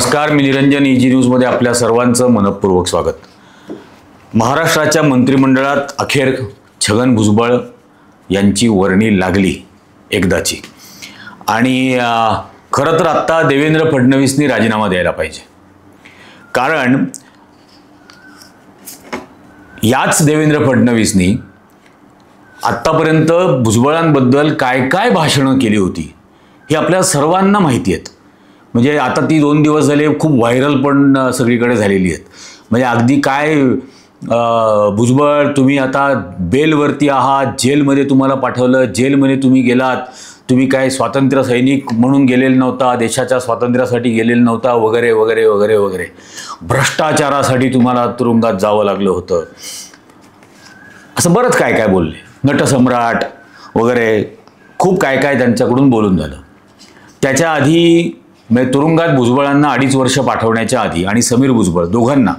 नमस्कार, मी निरंजन ईजी न्यूजमध्ये आपल्या सर्वांचं मनपूर्वक स्वागत. महाराष्ट्राच्या मंत्रिमंडळात अखेर छगन भुजबळ यांची वर्णी लागली एकदाची. आणि खरं तर आत्ता देवेंद्र फडणवीसनी राजीनामा द्यायला पाहिजे. कारण याच देवेंद्र फडणवीसनी आत्तापर्यंत भुजबळांबद्दल काय काय भाषणं केली होती हे आपल्या सर्वांना माहिती आहेत. म्हणजे आता ती 2 दिवस झाले खूप व्हायरल पण सगळीकडे झालेली आहेत. म्हणजे अगदी काय भुजबळ तुम्ही आता बेलवरती आहात, जेलमध्ये तुम्हाला पाठवलं, जेलमध्ये तुम्ही गेलात, तुम्ही काय स्वातंत्र्य सैनिक म्हणून गेलेला नव्हता, देशाच्या स्वातंत्र्यासाठी गेलेला नव्हता, वगैरे वगैरे वगैरे वगैरे. भ्रष्टाचारासाठी तुम्हाला तुरुंगात जावं लागलं होतं, असं बरंच काय काय बोलले. नटसम्राट वगैरे खूप काय काय त्यांच्याकडून बोलून झालं. त्याच्या आधी म्हणजे तुरुंगात भुजबळांना 2.5 वर्ष पाठवण्याच्या आधी आणि समीर भुजबळ दोघांना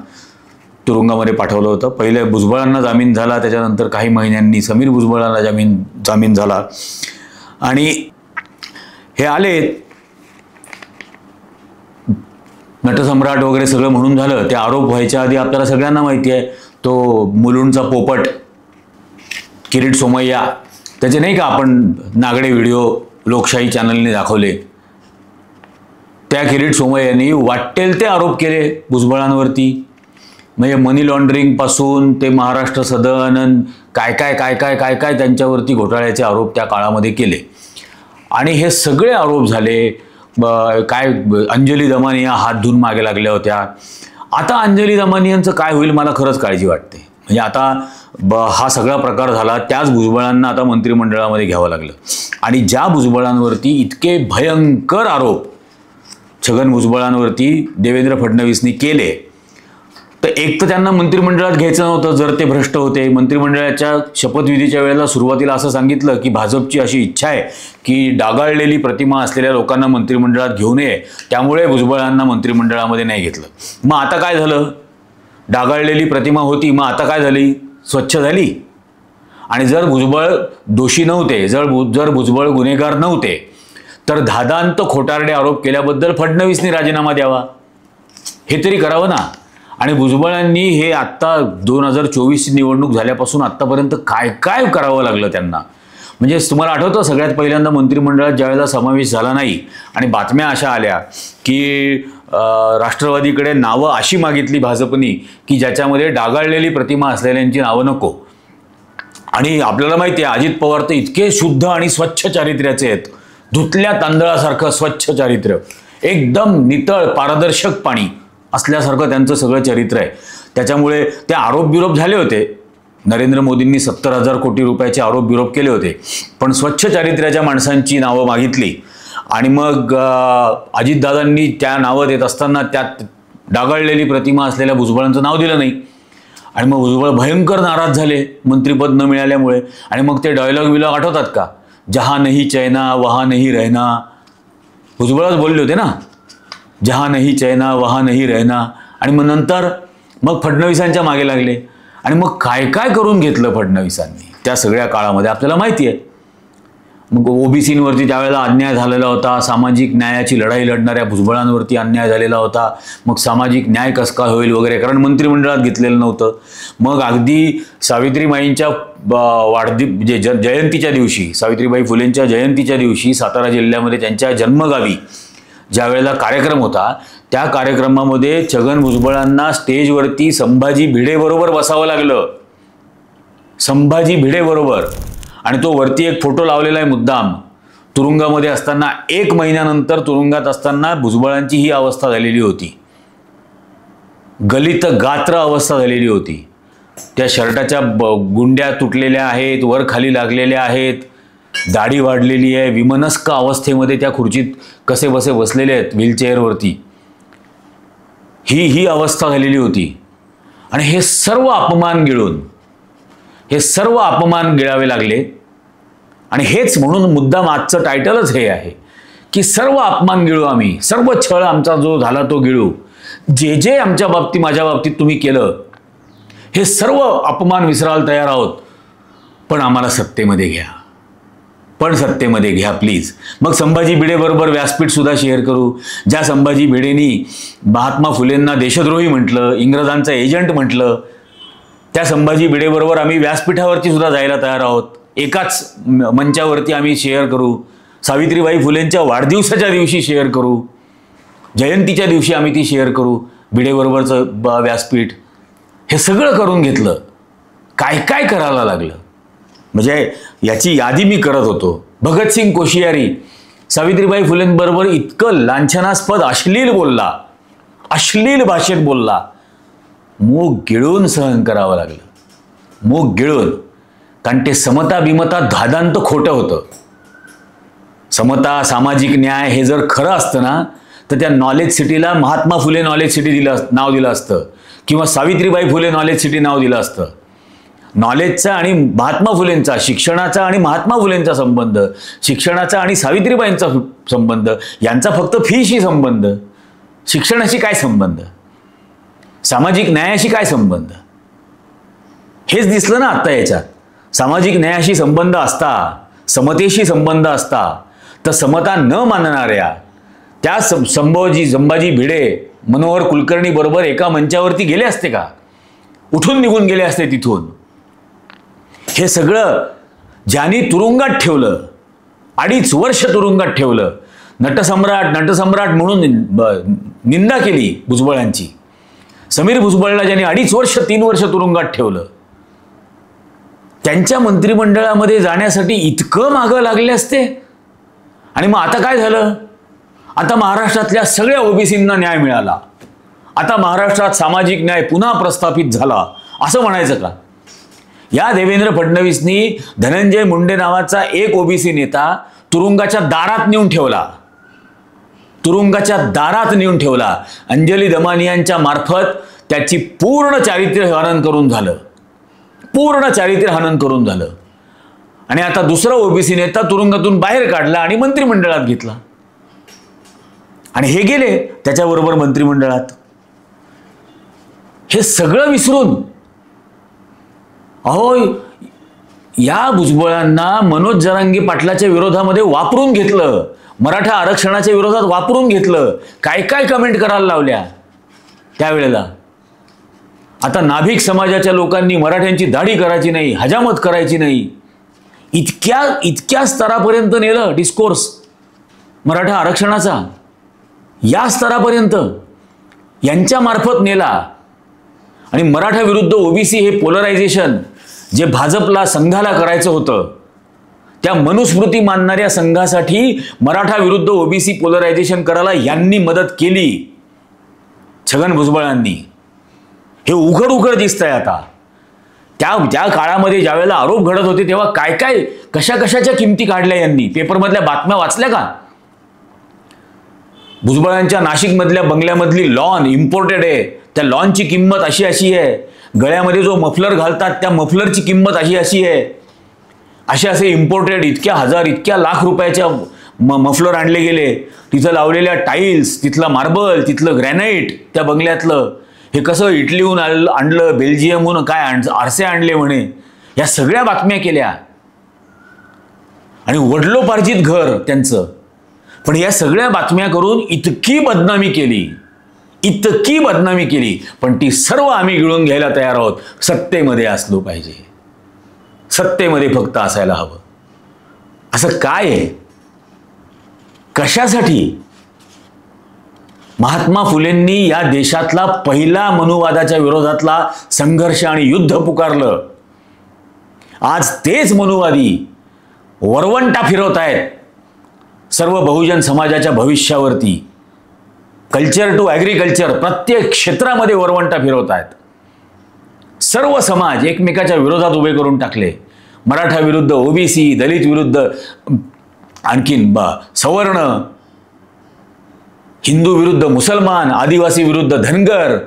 तुरुंगामध्ये पाठवलं होतं. पहिले भुजबळांना जामीन झाला, त्याच्यानंतर काही महिन्यांनी समीर भुजबळांना जामीन झाला. आणि हे आले, नटसम्राट वगैरे सगळं म्हणून झालं. ते आरोप व्हायच्या आधी आपल्याला सगळ्यांना माहिती आहे, तो मुलुंडचा पोपट किरीट सोमय्या, त्याचे नाही का आपण नागडे व्हिडिओ लोकशाही चॅनलने दाखवले, त्या किरीट सोमय्यांनी वाटेल ते आरोप केले भुजबळांवरती. म्हणजे मनी लॉन्ड्रिंगपासून ते महाराष्ट्र सदन काय काय काय काय काय काय त्यांच्यावरती घोटाळ्याचे आरोप त्या काळामध्ये केले. आणि हे सगळे आरोप झाले. काय अंजली दमानिया हात धुवून मागे लागल्या होत्या. आता अंजली दमानियांचं काय होईल मला खरंच काळजी वाटते. म्हणजे आता हा सगळा प्रकार झाला, त्याच भुजबळांना आता मंत्रिमंडळामध्ये घ्यावं लागलं. आणि ज्या भुजबळांवरती इतके भयंकर आरोप छगन भुजबळांवरती देवेंद्र फडणवीसनी केले, तर एक तर त्यांना मंत्रिमंडळात घ्यायचं नव्हतं जर ते भ्रष्ट होते. मंत्रिमंडळाच्या शपथविधीच्या वेळेला सुरुवातीला असं सांगितलं की भाजपची अशी इच्छा आहे की डागाळलेली प्रतिमा असलेल्या लोकांना मंत्रिमंडळात घेऊ नये, त्यामुळे भुजबळांना मंत्रिमंडळामध्ये नाही घेतलं. मग आता काय झालं? डागाळलेली प्रतिमा होती, मग आता काय झाली? स्वच्छ झाली. आणि जर भुजबळ दोषी नव्हते, जर भुजबळ गुन्हेगार नव्हते, तर धादांत खोटारडे आरोप केल्याबद्दल फडणवीसनी राजीनामा द्यावा, हे तरी करावं ना. आणि भुजबळांनी हे आत्ता 2024 निवडणूक झाल्यापासून आत्तापर्यंत काय काय करावं लागलं त्यांना. म्हणजे तुम्हाला आठवतं सगळ्यात पहिल्यांदा मंत्रिमंडळात ज्यावेळेला समावेश झाला नाही आणि बातम्या अशा आल्या की राष्ट्रवादीकडे नावं अशी मागितली भाजपनी की ज्याच्यामध्ये डागाळलेली प्रतिमा असलेल्यांची नावं नको. आणि आपल्याला माहिती आहे अजित पवार तर इतके शुद्ध आणि स्वच्छ चारित्र्याचे आहेत, धुतल्या तांदळासारखं स्वच्छ चारित्र्य, एकदम नितळ पारदर्शक पाणी असल्यासारखं त्यांचं सगळं चरित्र आहे. त्याच्यामुळे ते आरोप बिरोप झाले होते. नरेंद्र मोदींनी 70,000 कोटी रुपयाचे आरोप बिरोप केले होते, पण स्वच्छ चारित्र्याच्या माणसांची नावं मागितली. आणि मग अजितदादांनी त्या नावं देत असताना त्यात डागाळलेली प्रतिमा असलेल्या भुजबळांचं नाव दिलं नाही. आणि मग भुजबळ भयंकर नाराज झाले मंत्रिपद न मिळाल्यामुळे. आणि मग ते डायलॉग आठवतात का? जहाँ नहीं चैना वहाँ नहीं रहना. भुजबळच बोलले होते ना, जहाँ नहीं चैना वहाँ नहीं रहना. आणि मग नंतर मग फडणवीसांच्या मागे लागले. आणि मग काय काय करून घेतलं फडणवीसांनी त्या सगळ्या काळामध्ये आपल्याला माहिती आहे. मग ओबीसींवरती त्यावेळेला अन्याय झालेला होता, सामाजिक न्यायाची लढाई लढणाऱ्या भुजबळांवरती अन्याय झालेला होता. मग सामाजिक न्याय कसं काय होईल वगैरे, कारण मंत्रिमंडळात घेतलेलं नव्हतं. मग अगदी सावित्रीबाईंच्या जयंतीच्या दिवशी, सावित्रीबाई फुलेंच्या जयंतीच्या दिवशी सातारा जिल्ह्यामध्ये त्यांच्या जन्मगावी ज्या वेळेला कार्यक्रम होता, त्या कार्यक्रमामध्ये छगन भुजबळांना स्टेजवरती संभाजी भिडेबरोबर बसावं लागलं. संभाजी भिडेबरोबर. आणि तो वरती एक फोटो लावलेला आहे मुद्दाम. तुरुंगामध्ये असताना 1 महिन्यानंतर तुरुंगात असताना भुजबळांची ही अवस्था झालेली होती. गलित गात्र अवस्था झालेली होती. त्या शर्टाच्या गुंड्या तुटलेल्या आहेत, वर खाली लागलेल्या आहेत, दाढी वाढलेली आहे, विमनस्क अवस्थेमध्ये त्या खुर्चीत कसे बसे बसलेले आहेत व्हीलचेअरवरती. ही अवस्था झालेली होती. आणि हे सर्व अपमान गिळावे लागले. आणि हेच म्हणून मुद्दाम आजचं टायटलच हे आहे की सर्व अपमान गिळू आम्ही, सर्व छळ आमचा जो झाला तो गिळू. जे आमच्या बाबतीत माझ्या बाबतीत तुम्ही केलं, हे सर्व अपमान विसरायला तयार आहोत, पण आम्हाला सत्तेमध्ये घ्या. पण सत्तेमध्ये घ्या प्लीज. मग संभाजी भिडे बरोबर व्यासपीठ सुद्धा शेअर करू. ज्या संभाजी भिडेंनी महात्मा फुलेंना देशद्रोही म्हटलं, इंग्रजांचा एजंट म्हटलं, त्या संभाजी भिडे बरोबर आम्ही व्यासपीठावरती सुद्धा जायला तयार आहोत. एकाच मंचावरती आम्ही शेअर करू. सावित्रीबाई फुलेंच्या वाढदिवसाच्या दिवशी शेअर करू. जयंतीच्या दिवशी आम्ही ती शेअर करू. भिडेबरोबरचं व्यासपीठ हे सगळं करून घेतलं. काय काय करायला लागलं म्हणजे याची यादी मी करत होतो. भगतसिंग कोश्यारी सावित्रीबाई फुलेंबरोबर इतकं लांछनास्पद अश्लील बोलला, अश्लील भाषेत बोलला. मूग गिळून सहन करावं लागलं, मूग गिळून. कारण ते समता बिमता धादांत खोटं होतं. समता सामाजिक न्याय हे जर खरं असतं ना तर त्या knowledge सिटीला Mahatma Phule knowledge city नाव दिलं असतं किंवा सावित्रीबाई फुले नॉलेज सिटी नाव दिलं असतं. नॉलेजचा आणि महात्मा फुलेंचा, शिक्षणाचा आणि महात्मा फुलेंचा संबंध, शिक्षणाचा आणि सावित्रीबाईंचा संबंध, यांचा फक्त फीशी संबंध. शिक्षणाशी काय संबंध, सामाजिक न्यायाशी काय संबंध, हेच दिसलं ना आत्ता याच्यात. सामाजिक न्यायाशी संबंध असता, समतेशी संबंध असता तर समता न मानणाऱ्या त्या संभाजी भिडे मनोहर कुलकर्णी बरोबर एका मंचावरती गेले असते का? उठून निघून गेले असते तिथून. हे सगळं ज्यांनी तुरुंगात ठेवलं, 2.5 वर्ष तुरुंगात ठेवलं, नटसम्राट म्हणून निंदा केली भुजबळांची. समीर भुजबळला ज्यांनी 2.5 वर्ष 3 वर्ष तुरुंगात ठेवलं, त्यांच्या मंत्रिमंडळामध्ये जाण्यासाठी इतकं मागं लागले असते. आणि मग आता काय झालं? आता महाराष्ट्रातल्या सगळ्या ओबीसींना न्याय मिळाला. आता महाराष्ट्रात सामाजिक न्याय पुन्हा प्रस्थापित झाला असं म्हणायचं का? या देवेंद्र फडणवीसनी धनंजय मुंडे नावाचा एक ओबीसी नेता तुरुंगाच्या दारात नेऊन ठेवला, तुरुंगाच्या दारात नेऊन ठेवला. अंजली दमानियांच्या मार्फत त्याची पूर्ण चारित्र्य हनन करून झालं, पूर्ण चारित्र्य हनन करून झालं. आणि आता दुसरा ओबीसी नेता तुरुंगातून बाहेर काढला आणि मंत्रिमंडळात घेतला. आणि हे गेले त्याच्याबरोबर मंत्रिमंडळात. हे सगळं विसरून अहो या भुजबळांना मनोज जरांगे पाटलाच्या विरोधामध्ये वापरून घेतलं, मराठा आरक्षणाच्या विरोधात वापरून घेतलं. काय काय कमेंट करायला लावल्या त्यावेळेला. आता नाभिक समाजाच्या लोकांनी मराठ्यांची दाढी करायची नाही, हजामत करायची नाही, इतक्या स्तरापर्यंत नेलं डिस्कोर्स मराठा आरक्षणाचा. या स्तरापर्यंत यांच्या मार्फत नेला. आणि मराठा विरुद्ध ओबीसी हे पोलरायझेशन जे भाजपला संघाला करायचं होतं, त्या मनुस्मृती मानणाऱ्या संघासाठी मराठा विरुद्ध ओबीसी पोलरायझेशन करायला यांनी मदत केली, छगन भुजबळांनी. हे उघड उघड दिसतंय आता. त्या काळामध्ये ज्यावेळेला आरोप घडत होते तेव्हा काय काय कशाच्या किमती काढल्या यांनी. पेपरमधल्या बातम्या वाचल्या का? भुजबळांच्या नाशिकमधल्या बंगल्यामधली लॉन इम्पोर्टेड आहे, त्या लॉनची किंमत अशी आहे. गळ्यामध्ये जो मफलर घालतात त्या मफलरची किंमत अशी आहे. असे इम्पोर्टेड इतक्या लाख रुपयाच्या मफलर आणले गेले. तिथं लावलेल्या टाईल्स, तिथलं मार्बल, तिथलं ग्रॅनाईट त्या बंगल्यातलं. हे कसं इटलीहून आणलं, बेल्जियमहून काय आरसे आणले म्हणे. या सगळ्या बातम्या केल्या. आणि वडलोपार्जित घर त्यांचं. पण या सगळ्या बातम्या करून इतकी बदनामी केली. पण ती सर्व आम्ही गिळून घ्यायला तयार आहोत. सत्तेमध्ये असलो पाहिजे, सत्तेमध्ये फक्त असायला हवं. असं काय आहे? कशासाठी? महात्मा फुलेंनी या देशातला पहिला मनुवादाच्या विरोधातला संघर्ष आणि युद्ध पुकारलं. आज तेच मनुवादी वरवंटा फिरवत आहेत सर्व बहुजन समाजाच्या भविष्यावरती. कल्चर टू ॲग्रिकल्चर प्रत्येक क्षेत्रामध्ये वरवंटा फिरवत आहेत. सर्व समाज एकमेकाच्या विरोधात उभे करून टाकले. मराठा विरुद्ध ओबीसी, दलित विरुद्ध आणखीन सवर्ण, हिंदू विरुद्ध मुसलमान, आदिवासी विरुद्ध धनगर.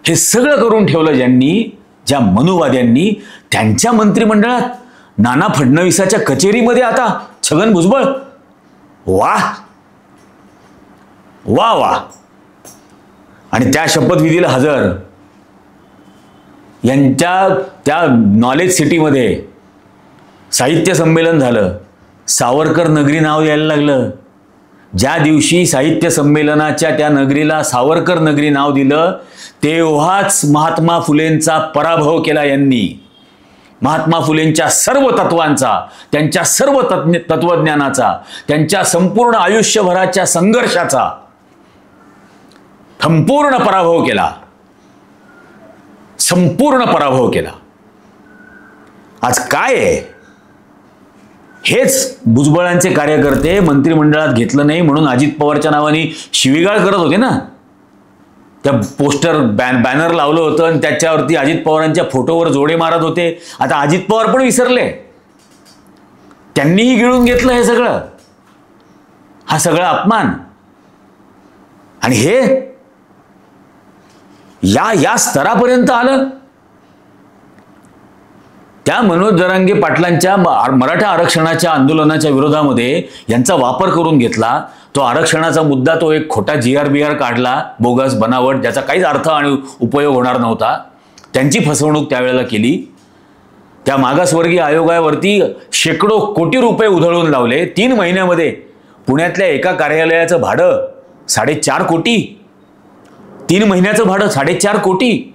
हे सगळं करून ठेवलं ज्या मनुवाद्यांनी. त्यांच्या मंत्रिमंडळात नाना फडणवीसाच्या कचेरीमध्ये आता छगन भुजबळ. वाह वाह वाह. आणि त्या शपथविधीला हजर यांच्या त्या नॉलेज सिटीमध्ये साहित्य संमेलन झालं, सावरकर नगरी नाव यायला लागलं. ज्या दिवशी साहित्य संमेलनाच्या त्या नगरीला सावरकर नगरी नाव दिलं, तेव्हाच महात्मा फुलेंचा पराभव केला यांनी. महात्मा फुलेंच्या सर्व तत्वांचा, त्यांच्या सर्व तत्वज्ञानाचा, त्यांच्या संपूर्ण आयुष्यभराच्या संघर्षाचा संपूर्ण पराभव केला. संपूर्ण पराभव केला. आज काय आहे? हेच भुजबळांचे कार्यकर्ते मंत्रिमंडळात घेतलं नाही म्हणून अजित पवारच्या नावाने शिवीगाळ करत होते ना. त्या पोस्टर बॅनर लावलं होतं आणि त्याच्यावरती अजित पवारांच्या फोटोवर जोडे मारत होते. आता अजित पवार पण विसरले, त्यांनीही गिळून घेतलं हे सगळं. हा सगळा अपमान. आणि हे या स्तरापर्यंत आलं. त्या मनोज जरांगे पाटलांच्या मराठा आरक्षणाच्या आंदोलनाच्या विरोधामध्ये यांचा वापर करून घेतला. तो आरक्षणाचा मुद्दा, तो एक खोटा GR काढला, बोगस बनावट, ज्याचा काहीच अर्थ आणि उपयोग होणार नव्हता. त्यांची फसवणूक त्यावेळेला केली. त्या मागासवर्गीय आयोगावरती शेकडो कोटी रुपये उधळून लावले. 3 महिन्यामध्ये पुण्यातल्या एका कार्यालयाचं भाडं 4.5 कोटी. 3 महिन्याचं भाडं 4.5 कोटी.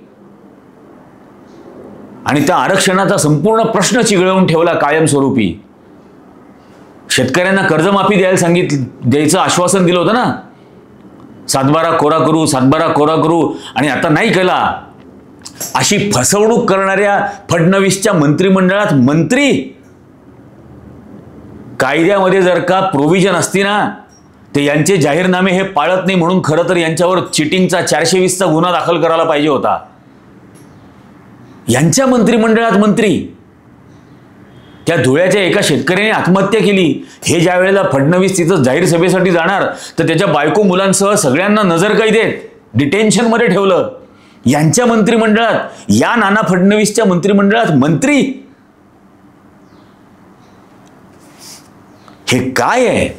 आणि त्या आरक्षणाचा संपूर्ण प्रश्न चिघळवून ठेवला कायमस्वरूपी. शेतकऱ्यांना कर्जमाफी द्यायचं आश्वासन दिलं होतं ना, 7-12 कोरा करू, 7-12 कोरा करू, आणि आता नाही केला. अशी फसवणूक करणाऱ्या फडणवीसच्या मंत्रिमंडळात मंत्री, कायद्यामध्ये जर का प्रोव्हिजन असती ना, ते यांचे जाहीरनामे हे पाळत नाही म्हणून खरं तर यांच्यावर चिटिंगचा 420चा गुन्हा दाखल करायला पाहिजे होता. यांच्या मंत्रिमंडळात मंत्री. त्या धुळ्याच्या एका शेतकऱ्याने आत्महत्या केली. हे ज्या वेळेला फडणवीस तिथं जाहीर सभेसाठी जाणार तर त्याच्या बायको मुलांसह सगळ्यांना नजरकैदेत डिटेन्शनमध्ये ठेवलं. यांच्या मंत्रिमंडळात, या नाना फडणवीसच्या मंत्रिमंडळात मंत्री. हे काय आहे?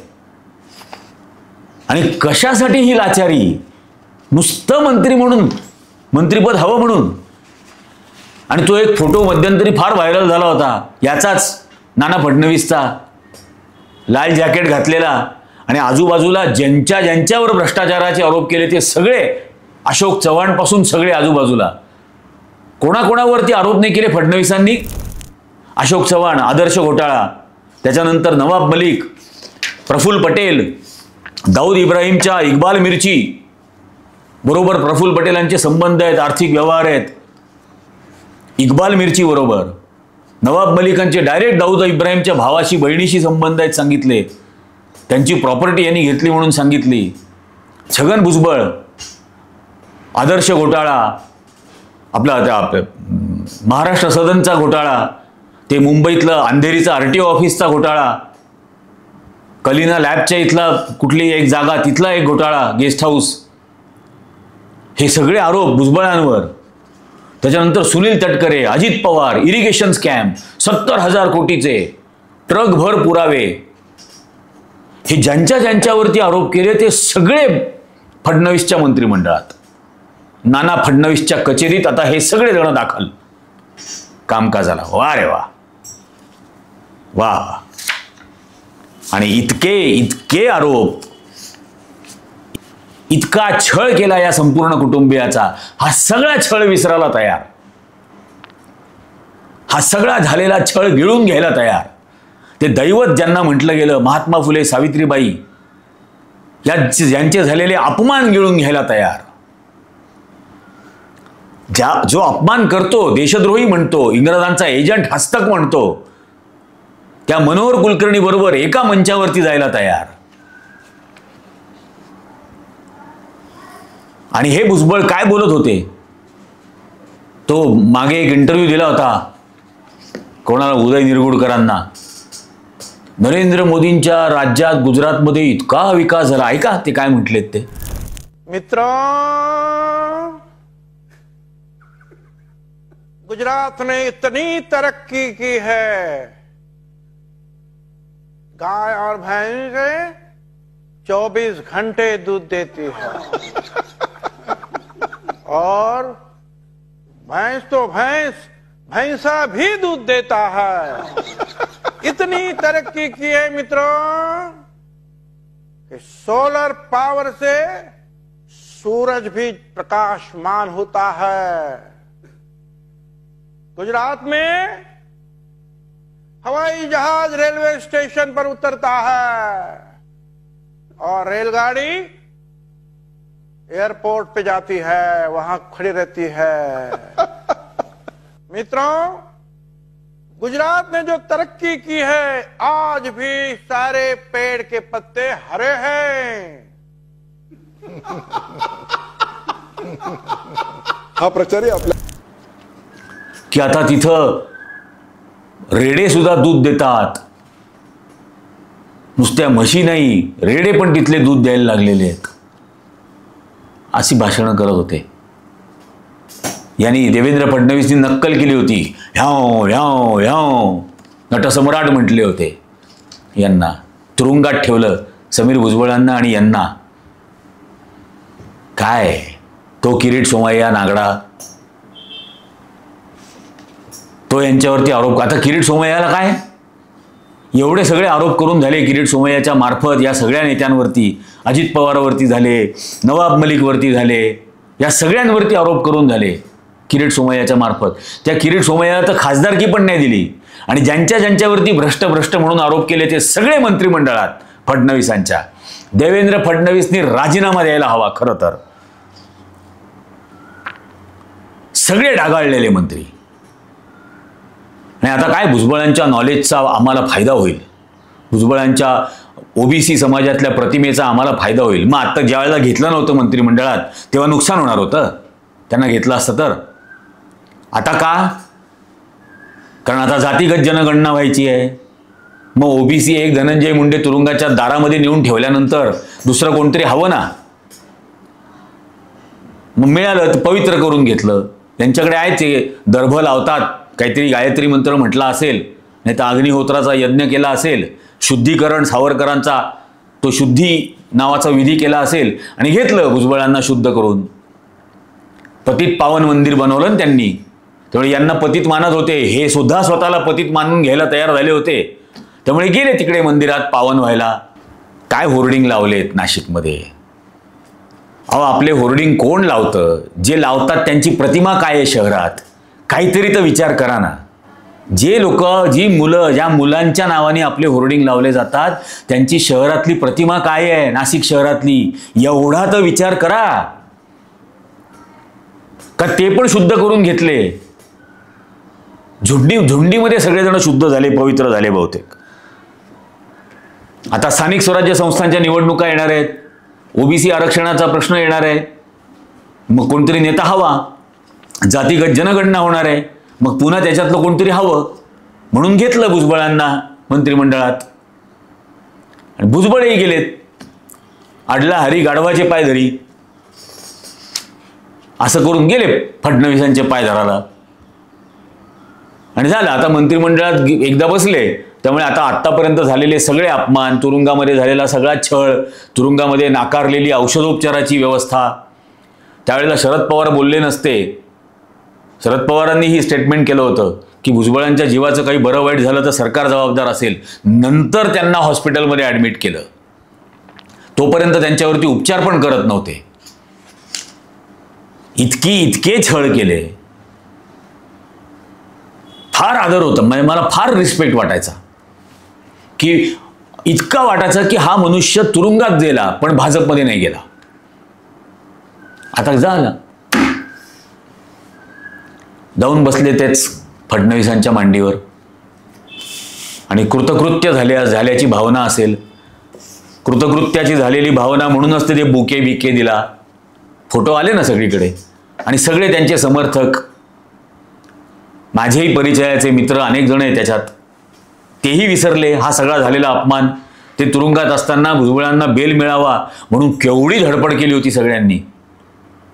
आणि कशासाठी ही लाचारी? नुसतं मंत्री म्हणून, मंत्रिपद हवं म्हणून. आणि तो एक फोटो मध्यंतरी फार व्हायरल झाला होता, याचाच नाना फडणवीसचा, लाल जॅकेट घातलेला, आणि आजूबाजूला ज्यांच्यावर भ्रष्टाचाराचे आरोप केले ते सगळे, अशोक चव्हाण पासून सगळे आजूबाजूला. कोणाकोणावरती आरोप नाही केले फडणवीसांनी? अशोक चव्हाण, आदर्श घोटाळा, त्याच्यानंतर नवाब मलिक, प्रफुल्ल पटेल, दाऊद इब्राहिमच्या इक्बाल मिर्ची बरोबर प्रफुल्ल पटेलांचे संबंध आहेत, आर्थिक व्यवहार आहेत. इक्बाल मिर्ची बरोबर, नवाब मलिकांचे डायरेक्ट दाऊद इब्राहिमच्या भावाशी बहिणीशी संबंध आहेत सांगितले. त्यांची प्रॉपर्टी यांनी घेतली म्हणून सांगितली. छगन भुजबळ, आदर्श घोटाळा, आपला महाराष्ट्र सदनचा घोटाळा, ते मुंबईतलं अंधेरीचा RTO ऑफिसचा घोटाळा, कलिना लॅबच्या इथला कुठली एक जागा तिथला एक घोटाळा, गेस्ट हाऊस. हे सगळे आरोप भुजबळांवर. त्याच्यानंतर सुनील तटकरे, अजित पवार, इरिगेशन स्कॅम, 70,000 कोटीचे, ट्रकभर पुरावे. हे ज्यांच्यावरती आरोप केले ते सगळे फडणवीसच्या मंत्रिमंडळात, नाना फडणवीसच्या कचेरीत आता हे सगळे जण दाखल कामकाजाला. वा रे वा वा. आणि इतके आरोप, इतका छळ केला या संपूर्ण कुटुंबियाचा. हा सगळा छळ विसरायला तयार, हा सगळा झालेला छळ गिळून घ्यायला तयार. ते दैवत ज्यांना म्हटलं गेलं, महात्मा फुले, सावित्रीबाई, यांचे झालेले अपमान गिळून घ्यायला तयार. जो अपमान करतो, देशद्रोही म्हणतो, इंग्रजांचा एजंट, हस्तक म्हणतो, त्या मनोहर कुलकर्णी बरोबर एका मंचावरती जायला तयार. आणि हे भुजबळ काय बोलत होते? तो मागे एक इंटरव्ह्यू दिला होता कोणाला, उदय निरगुडकरांना. नरेंद्र मोदींच्या राज्यात गुजरातमध्ये इतका विकास झाला. ऐका ते काय म्हटलेत ते. मित्र, गुजरात ने इतनी तरक्की की है, गाय और भैंस 24 घंटे दूध देती है, और भैंस तो भैंसा भी दूध देता है. इतनी तरक्की की है मित्रों कि सोलर पावर से सूरज भी प्रकाशमान होता है। गुजरात में हवाई जहाज रेलवे स्टेशन पर उतरता है और रेलगाड़ी एयरपोर्ट पे जाती है, वहां खड़ी रहती है। मित्रों, गुजरात ने जो तरक्की की है, आज भी सारे पेड़ के पत्ते हरे हैं। हा प्रचार आहे आपल्या की आता तिथं रेडे सुद्धा दूध देतात. नुसत्या म्हशी नाही, रेडे पण तिथले दूध द्यायला लागलेले आहेत, अशी भाषणं करत होते. यांनी देवेंद्र फडणवीसनी नक्कल केली होती. ह्याव ह्याव ह्याव नटसम्राट म्हटले होते. यांना तुरुंगात ठेवलं, समीर भुजबळांना आणि यांना. काय तो किरीट सोमय्या नागडा, तो यांच्यावरती आरोप. आता किरीट सोमय्याला काय, एवढे सगळे आरोप करून झाले किरीट सोमय्याच्या मार्फत या सगळ्या नेत्यांवरती. अजित पवारवरती झाले, नवाब मलिकवरती झाले, या सगळ्यांवरती आरोप करून झाले किरीट सोमय्याच्या मार्फत. त्या किरीट सोमय्याला तर खासदारकी पण नाही दिली. आणि ज्यांच्यावरती भ्रष्ट म्हणून आरोप केले ते सगळे मंत्रिमंडळात फडणवीसांच्या. देवेंद्र फडणवीसनी राजीनामा द्यायला हवा. खरं तर सगळे डागाळलेले मंत्री. आणि आता काय भुजबळांच्या नॉलेजचा आम्हाला फायदा होईल, भुजबळांच्या ओबीसी समाजातल्या प्रतिमेचा आम्हाला फायदा होईल. मग आता ज्या वेळेला घेतलं नव्हतं मंत्रिमंडळात तेव्हा नुकसान होणार होतं त्यांना घेतलं असतं तर. आता का, कारण आता जातीगत जनगणना व्हायची आहे. मग ओबीसी एक धनंजय मुंडे तुरुंगाच्या दारामध्ये नेऊन ठेवल्यानंतर दुसरं कोणतरी हवं ना. मग मिळालं तर पवित्र करून घेतलं. त्यांच्याकडे आहेच, दर्भ लावतात, काहीतरी गायत्री मंत्र म्हटला असेल, नाही तर अग्निहोत्राचा यज्ञ केला असेल, शुद्धीकरण सावरकरांचा तो शुद्धी नावाचा विधी केला असेल आणि घेतलं भुजबळांना शुद्ध करून. पतित पावन मंदिर बनवलं ना त्यांनी. त्यामुळे यांना पतित मानत होते, हे सुद्धा स्वतःला पतित मानून घ्यायला तयार झाले होते. त्यामुळे गेले तिकडे मंदिरात पावन व्हायला. काय होर्डिंग लावलेत नाशिकमध्ये. अहो, आपले होर्डिंग कोण लावतं? जे लावतात त्यांची प्रतिमा काय आहे शहरात? काहीतरी तर विचार करा ना. जे लोक, जी मुलं, ज्या मुलांच्या नावाने आपले होर्डिंग लावले जातात त्यांची शहरातली प्रतिमा काय आहे, नाशिक शहरातली, एवढा तर विचार करा. का ते पण शुद्ध करून घेतले? झुंडीमध्ये सगळेजण शुद्ध झाले, पवित्र झाले बहुतेक. आता स्थानिक स्वराज्य संस्थांच्या निवडणुका येणार आहेत, ओबीसी आरक्षणाचा प्रश्न येणार आहे. मग कोणतरी नेता हवा, जातीगत जनगणना होणार आहे, मग पुन्हा त्याच्यातलं कोणतरी हवं म्हणून घेतलं भुजबळांना मंत्रिमंडळात. आणि भुजबळही गेलेत. अडला हरी गाढवाचे पाय धरी, असं करून गेले फडणवीसांचे पाय धराला. आणि झालं, आता मंत्रिमंडळात एकदा बसले. त्यामुळे आता आत्तापर्यंत झालेले सगळे अपमान, तुरुंगामध्ये झालेला सगळा छळ, तुरुंगामध्ये नाकारलेली औषधोपचाराची व्यवस्था, त्यावेळेला शरद पवार बोलले नसते. शरद पवारांनी ही स्टेटमेंट केलं होतं की भुजबळांच्या जीवाचं काही बरं वाईट झालं तर सरकार जबाबदार असेल. नंतर त्यांना हॉस्पिटलमध्ये ॲडमिट केलं. तोपर्यंत त्यांच्यावरती उपचार पण करत नव्हते. इतके छळ केले. फार आदर होता, म्हणजे मला फार रिस्पेक्ट वाटायचा. की इतका वाटायचं की हा मनुष्य तुरुंगात गेला पण भाजपमध्ये नाही गेला. आता झालं, जाऊन बसले तेच फडणवीसांच्या मांडीवर. आणि कृतकृत्य झाल्याची भावना असेल, कृतकृत्याची झालेली भावना म्हणूनच ते बुके बिके दिला. फोटो आले ना सगळीकडे. आणि सगळे त्यांचे समर्थक, माझेही परिचयाचे मित्र अनेक जण आहेत त्याच्यात, तेही विसरले हा सगळा झालेला अपमान. ते तुरुंगात असताना भुजबळांना बेल मिळावा म्हणून केवढी धडपड केली होती सगळ्यांनी.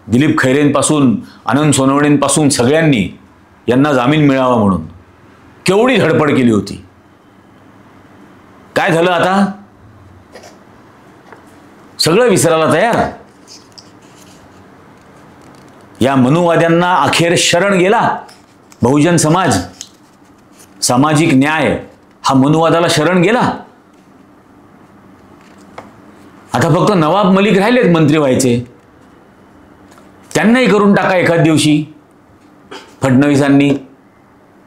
दिलीप खैरेंपासून आनंद सोनवणेंपासून सगळ्यांनी यांना जामीन मिळावा म्हणून केवढी धडपड केली होती. काय झालं आता? सगळं विसरायला तयार. या मनुवाद्यांना अखेर शरण गेला बहुजन समाज. सामाजिक न्याय हा मनुवादाला शरण गेला. आता फक्त नवाब मलिक राहिलेत मंत्री व्हायचे. त्यांनाही करून टाका एखाद दिवशी फडणवीसांनी.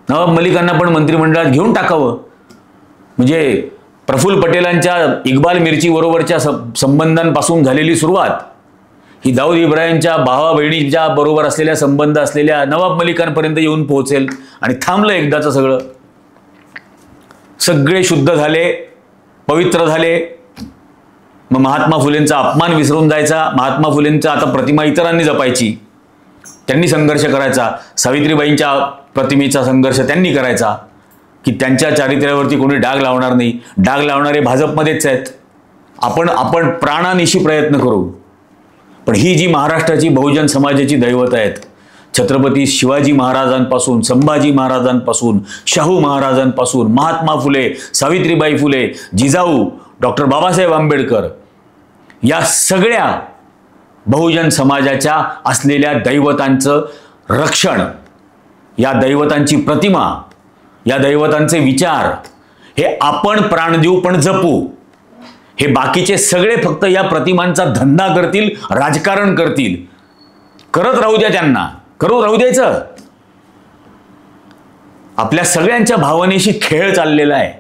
नवाब मलिकांना पण मंत्रिमंडळात घेऊन टाकावं. म्हणजे प्रफुल्ल पटेलांच्या इक्बाल मिर्ची बरोबरच्या संबंधांपासून झालेली सुरुवात ही दाऊद इब्राहिमच्या भावा बहिणीच्या बरोबर असलेल्या संबंध असलेल्या नवाब मलिकांपर्यंत येऊन पोहोचेल आणि थांबलं एकदाचं सगळं. सगळे शुद्ध झाले, पवित्र झाले. मग महात्मा फुलेंचा अपमान विसरून जायचा. महात्मा फुलेंचा आता प्रतिमा इतरांनी जपायची, त्यांनी संघर्ष करायचा. सावित्रीबाईंच्या प्रतिमेचा संघर्ष त्यांनी करायचा की त्यांच्या चारित्र्यावरती कोणी डाग लावणार नाही. डाग लावणारे भाजपमध्येच आहेत. आपण प्राणानिशी प्रयत्न करू. पण ही जी महाराष्ट्राची बहुजन समाजाची दैवत आहेत, छत्रपती शिवाजी महाराजांपासून, संभाजी महाराजांपासून, शाहू महाराजांपासून, महात्मा फुले, सावित्रीबाई फुले, जिजाऊ, डॉक्टर बाबासाहेब आंबेडकर, या सगळ्या बहुजन समाजाच्या असलेल्या दैवतांचं रक्षण, या दैवतांची प्रतिमा, या दैवतांचे विचार हे आपण प्राण देऊ पण जपू. हे बाकीचे सगळे फक्त या प्रतिमांचा धंदा करतील, राजकारण करतील. करत राहू द्या, त्यांना करू राहू द्यायचं. आपल्या सगळ्यांच्या भावनेशी खेळ चाललेला आहे.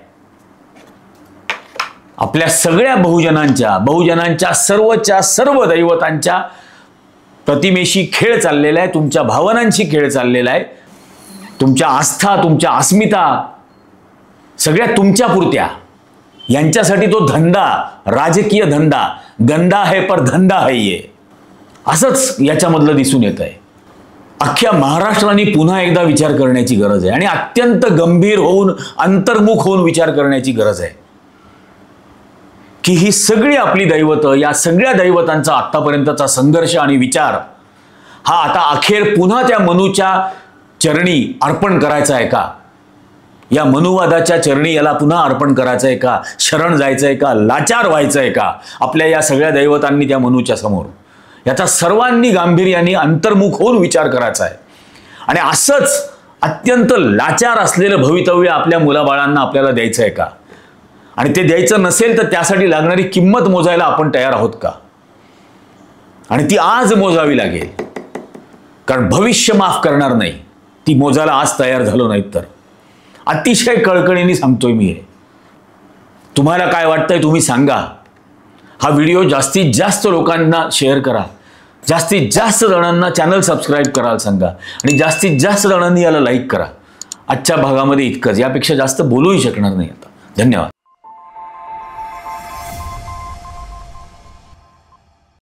आपल्या सगळ्या बहुजनांच्या सर्वच्या सर्व दैवतांच्या प्रतिमेशी खेळ चाललेला आहे. तुमच्या भावनांशी खेळ चाललेला आहे. तुमच्या आस्था, तुमच्या अस्मिता सगळ्या तुमच्या पुरत्या. यांच्यासाठी तो धंदा, राजकीय धंदा, गंदा है पर धंदा है ये, असंच याच्यामधलं दिसून येत आहे. अख्ख्या महाराष्ट्राने पुन्हा एकदा विचार करण्याची गरज आहे आणि अत्यंत गंभीर होऊन, अंतर्मुख होऊन विचार करण्याची गरज आहे की ही सगळी आपली दैवतं, या सगळ्या दैवतांचा आत्तापर्यंतचा संघर्ष आणि विचार हा आता अखेर पुन्हा त्या मनूच्या चरणी अर्पण करायचा आहे का? या मनुवादाच्या चरणी याला पुन्हा अर्पण करायचं आहे का? शरण जायचं आहे का? लाचार व्हायचं आहे का आपल्या या सगळ्या दैवतांनी त्या मनूच्या समोर? याचा सर्वांनी गांभीर्याने अंतर्मुख होऊन विचार करायचा आहे. आणि असंच अत्यंत लाचार असलेलं भवितव्य आपल्या मुलाबाळांना आपल्याला द्यायचं आहे का? आणि ते द्यायचं नसेल तर त्यासाठी लागणारी किंमत मोजायला आपण तयार आहोत का? आणि ती आज मोजावी लागेल, कारण भविष्य माफ करणार नाही. ती मोजायला आज तयार झालो नाहीत तर. अतिशय कळकळीने सांगतोय मी हे. तुम्हाला काय वाटतंय तुम्ही सांगा. हा व्हिडिओ जास्तीत जास्त लोकांना शेअर करा. जास्तीत जास्त जणांना चॅनल सबस्क्राईब करायला सांगा आणि जास्तीत जास्त जणांनी याला लाईक करा. आजच्या भागामध्ये इतकंच, यापेक्षा जास्त बोलूही शकणार नाही आता. धन्यवाद.